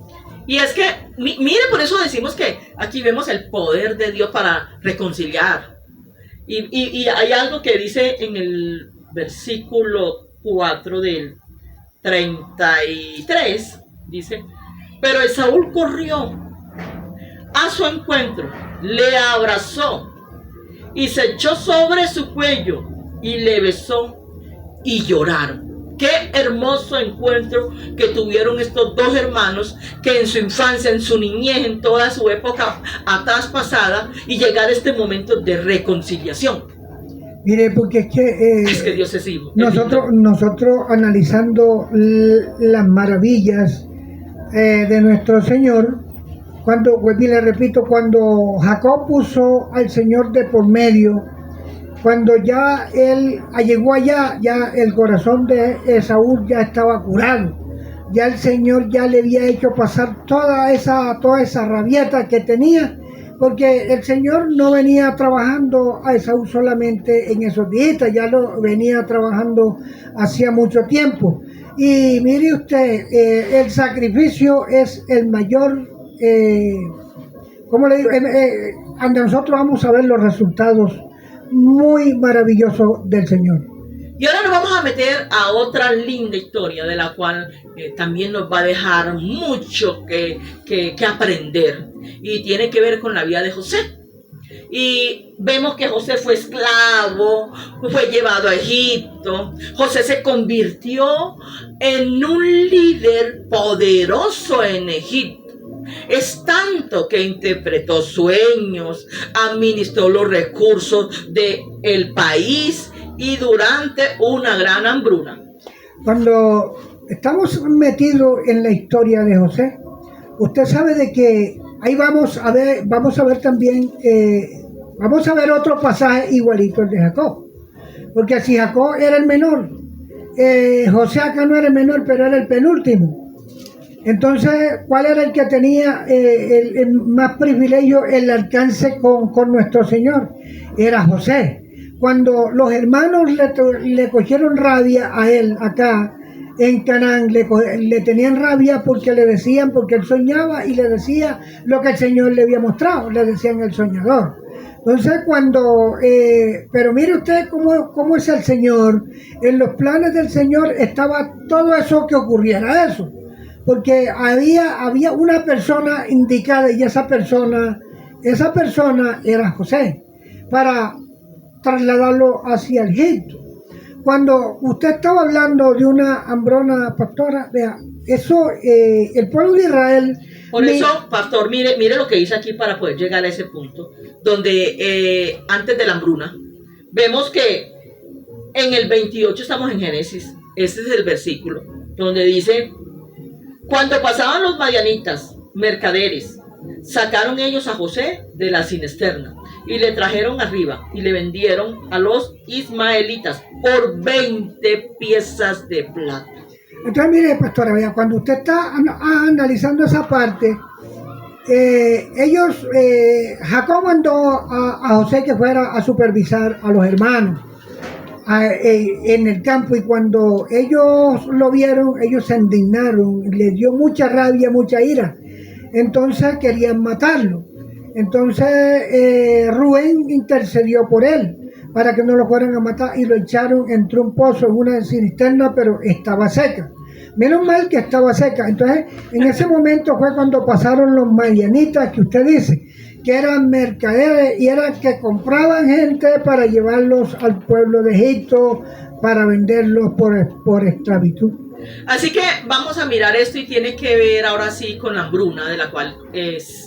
Y es que, mire, por eso decimos que aquí vemos el poder de Dios para reconciliar. Y hay algo que dice en el versículo 4 del 33, dice, pero Esaú corrió a su encuentro, le abrazó y se echó sobre su cuello y le besó y lloraron. Qué hermoso encuentro que tuvieron estos dos hermanos que en su infancia, en su niñez, en toda su época atrás pasada, y llegar a este momento de reconciliación. Mire, porque es que Dios es vivo. Nosotros analizando las maravillas de nuestro Señor, cuando, y le repito, cuando Jacob puso al Señor de por medio, cuando ya él llegó allá, ya el corazón de Esaú ya estaba curado. Ya el Señor ya le había hecho pasar toda esa rabieta que tenía, porque el Señor no venía trabajando a Esaú solamente en esos días, ya lo venía trabajando hacía mucho tiempo. Y mire usted, el sacrificio es el mayor, ¿cómo le digo? Nosotros vamos a ver los resultados muy maravilloso del Señor. Y ahora nos vamos a meter a otra linda historia de la cual también nos va a dejar mucho que aprender, y tiene que ver con la vida de José. Y vemos que José fue esclavo, fue llevado a Egipto. José se convirtió en un líder poderoso en Egipto. Es tanto que interpretó sueños, administró los recursos del país y durante una gran hambruna. Cuando estamos metidos en la historia de José, usted sabe de que ahí vamos a ver también, vamos a ver otro pasaje igualito al de Jacob. Porque si Jacob era el menor, José acá no era el menor, pero era el penúltimo. Entonces, ¿cuál era el que tenía el más privilegio, el alcance con nuestro Señor? Era José. Cuando los hermanos le cogieron rabia a él acá en Canaán, le tenían rabia porque él soñaba y le decía lo que el Señor le había mostrado, le decían el soñador. Entonces pero mire usted cómo es el Señor. En los planes del Señor estaba todo eso que ocurriera eso. Porque había una persona indicada, y esa persona era José, para trasladarlo hacia Egipto. Cuando usted estaba hablando de una hambruna, pastora, vea, eso, el pueblo de Israel... Por eso, pastor, mire lo que dice aquí para poder llegar a ese punto, donde antes de la hambruna, vemos que en el 28 estamos en Génesis, ese es el versículo, donde dice... Cuando pasaban los madianitas, mercaderes, sacaron ellos a José de la cisterna y le trajeron arriba y le vendieron a los ismaelitas por 20 piezas de plata. Entonces, mire, pastora, vea, cuando usted está analizando esa parte, Jacob mandó a José que fuera a supervisar a los hermanos en el campo, y cuando ellos lo vieron, ellos se indignaron, les dio mucha rabia, mucha ira, entonces querían matarlo. Entonces Rubén intercedió por él para que no lo fueran a matar y lo echaron entre un pozo, en una cisterna, pero estaba seca. Menos mal que estaba seca. Entonces, en ese momento fue cuando pasaron los madianitas, que usted dice, que eran mercaderes y eran que compraban gente para llevarlos al pueblo de Egipto, para venderlos por esclavitud. Así que vamos a mirar esto, y tiene que ver ahora sí con la hambruna, de la cual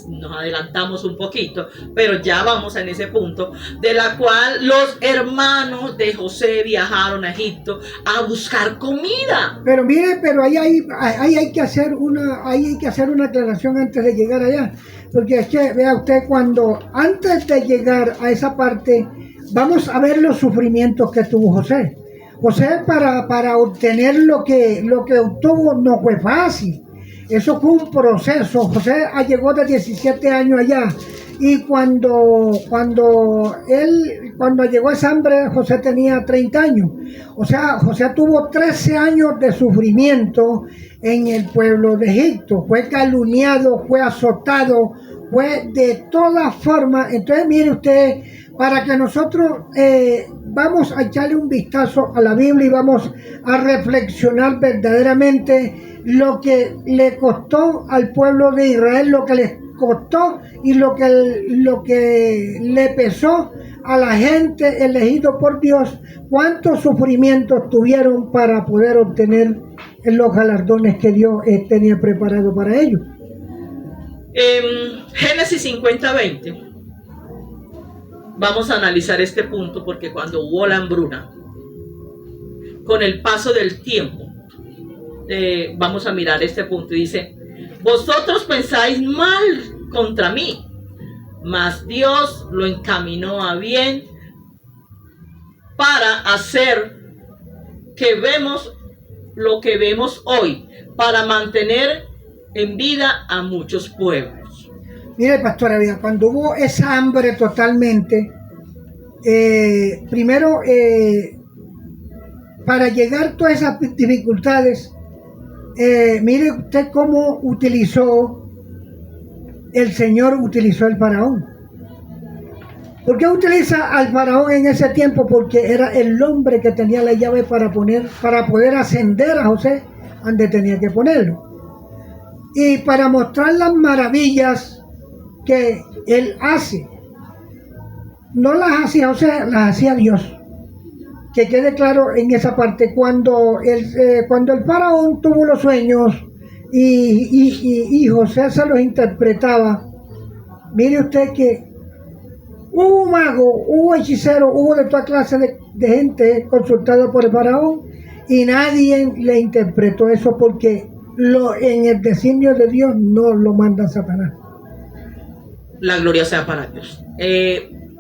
nos adelantamos un poquito, pero ya vamos en ese punto, de la cual los hermanos de José viajaron a Egipto a buscar comida. Pero mire, pero ahí hay que hacer una aclaración antes de llegar allá, porque es que vea usted, antes de llegar a esa parte, vamos a ver los sufrimientos que tuvo José. José, para obtener lo que obtuvo, no fue fácil. Eso fue un proceso. José llegó de 17 años allá, y cuando llegó ese hambre, José tenía 30 años. O sea, José tuvo 13 años de sufrimiento en el pueblo de Egipto. Fue calumniado, fue azotado, fue de todas formas. Entonces, mire usted, para que nosotros vamos a echarle un vistazo a la Biblia y vamos a reflexionar verdaderamente lo que le costó al pueblo de Israel, lo que les costó y lo que le pesó a la gente elegido por Dios, cuántos sufrimientos tuvieron para poder obtener los galardones que Dios tenía preparado para ellos. Génesis 50:20. Vamos a analizar este punto, porque cuando hubo la hambruna, con el paso del tiempo, vamos a mirar este punto, y dice: vosotros pensáis mal contra mí, mas Dios lo encaminó a bien para hacer que vemos lo que vemos hoy, para mantener en vida a muchos pueblos. Mire, pastora, cuando hubo esa hambre totalmente, primero, para llegar a todas esas dificultades, mire usted cómo el Señor utilizó el faraón. ¿Por qué utiliza al faraón en ese tiempo? Porque era el hombre que tenía la llave para poder ascender a José donde tenía que ponerlo. Y para mostrar las maravillas que él hace, no las hacía José, las hacía Dios. Que quede claro en esa parte. Cuando el faraón tuvo los sueños y José se los interpretaba, mire usted que hubo mago, hubo hechicero, hubo de toda clase de gente consultada por el faraón, y nadie le interpretó eso, porque en el designio de Dios no lo manda Satanás. La gloria sea para Dios.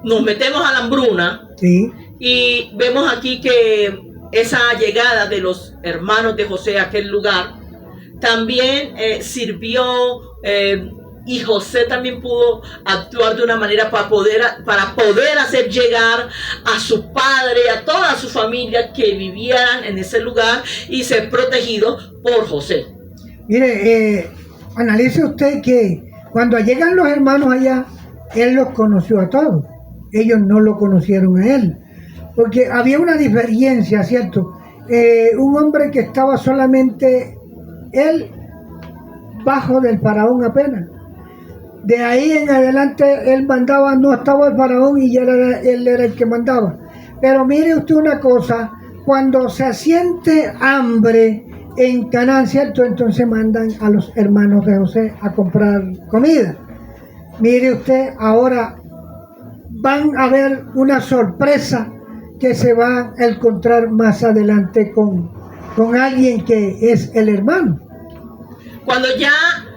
Nos metemos a la hambruna, sí, y vemos aquí que esa llegada de los hermanos de José a aquel lugar también sirvió, y José también pudo actuar de una manera para poder hacer llegar a su padre, a toda su familia que vivían en ese lugar, y ser protegidos por José. Mire, analice usted que cuando llegan los hermanos allá, él los conoció a todos. Ellos no lo conocieron a él, porque había una diferencia, ¿cierto? Un hombre que estaba solamente él bajo del faraón apenas. De ahí en adelante él mandaba, no estaba el faraón y ya él era el que mandaba. Pero mire usted una cosa, cuando se siente hambre en Canaán, ¿cierto? Entonces mandan a los hermanos de José a comprar comida. Mire usted, ahora van a ver una sorpresa que se va a encontrar más adelante con alguien que es el hermano. Cuando ya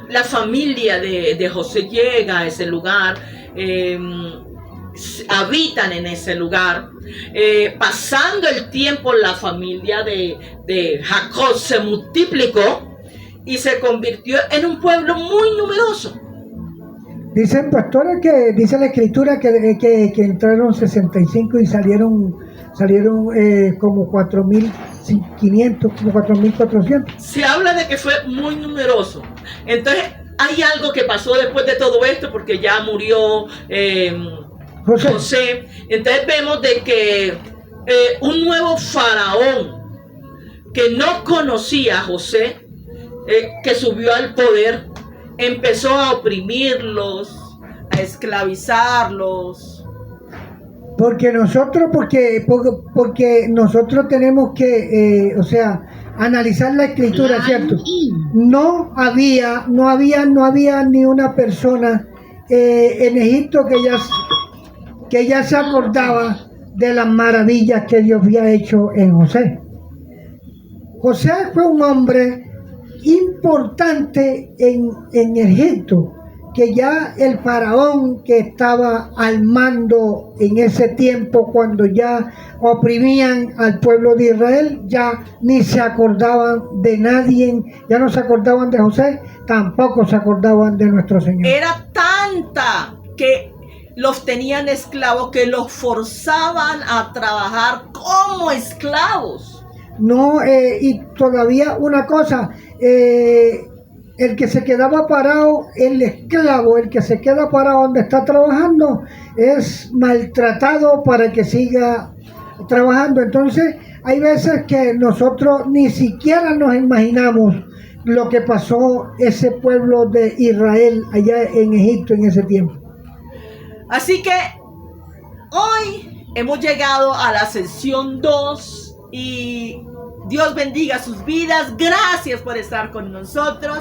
la familia de José llega a ese lugar, habitan en ese lugar, pasando el tiempo, la familia de Jacob se multiplicó y se convirtió en un pueblo muy numeroso. Dicen pastores que dice la escritura que entraron 65 y salieron como 4.500, como 4.400. Se habla de que fue muy numeroso. Entonces, hay algo que pasó después de todo esto, porque ya murió José. Entonces vemos de que un nuevo faraón que no conocía a José, que subió al poder, empezó a oprimirlos, a esclavizarlos. Porque nosotros tenemos que, analizar la escritura, ¿cierto? No había ni una persona en Egipto que ya se acordaba de las maravillas que Dios había hecho en José. José fue un hombre importante en Egipto, que ya el faraón que estaba al mando en ese tiempo, cuando ya oprimían al pueblo de Israel, ya ni se acordaban de nadie, ya no se acordaban de José, tampoco se acordaban de nuestro Señor. Era tanta que los tenían esclavos, que los forzaban a trabajar como esclavos. No, y todavía una cosa, el que se quedaba parado, el esclavo, el que se queda parado donde está trabajando, es maltratado para que siga trabajando. Entonces, hay veces que nosotros ni siquiera nos imaginamos lo que pasó ese pueblo de Israel allá en Egipto en ese tiempo. Así que hoy hemos llegado a la sesión 2 y Dios bendiga sus vidas. Gracias por estar con nosotros.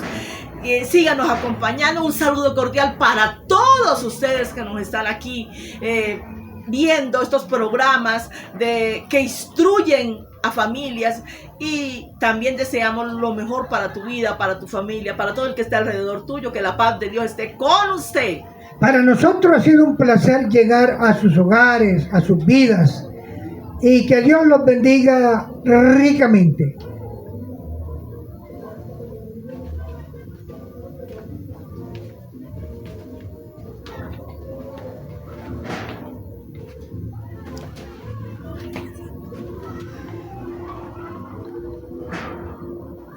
Síganos acompañando. Un saludo cordial para todos ustedes que nos están aquí viendo estos programas que instruyen a familias, y también deseamos lo mejor para tu vida, para tu familia, para todo el que esté alrededor tuyo. Que la paz de Dios esté con usted. Para nosotros ha sido un placer llegar a sus hogares, a sus vidas, y que Dios los bendiga ricamente.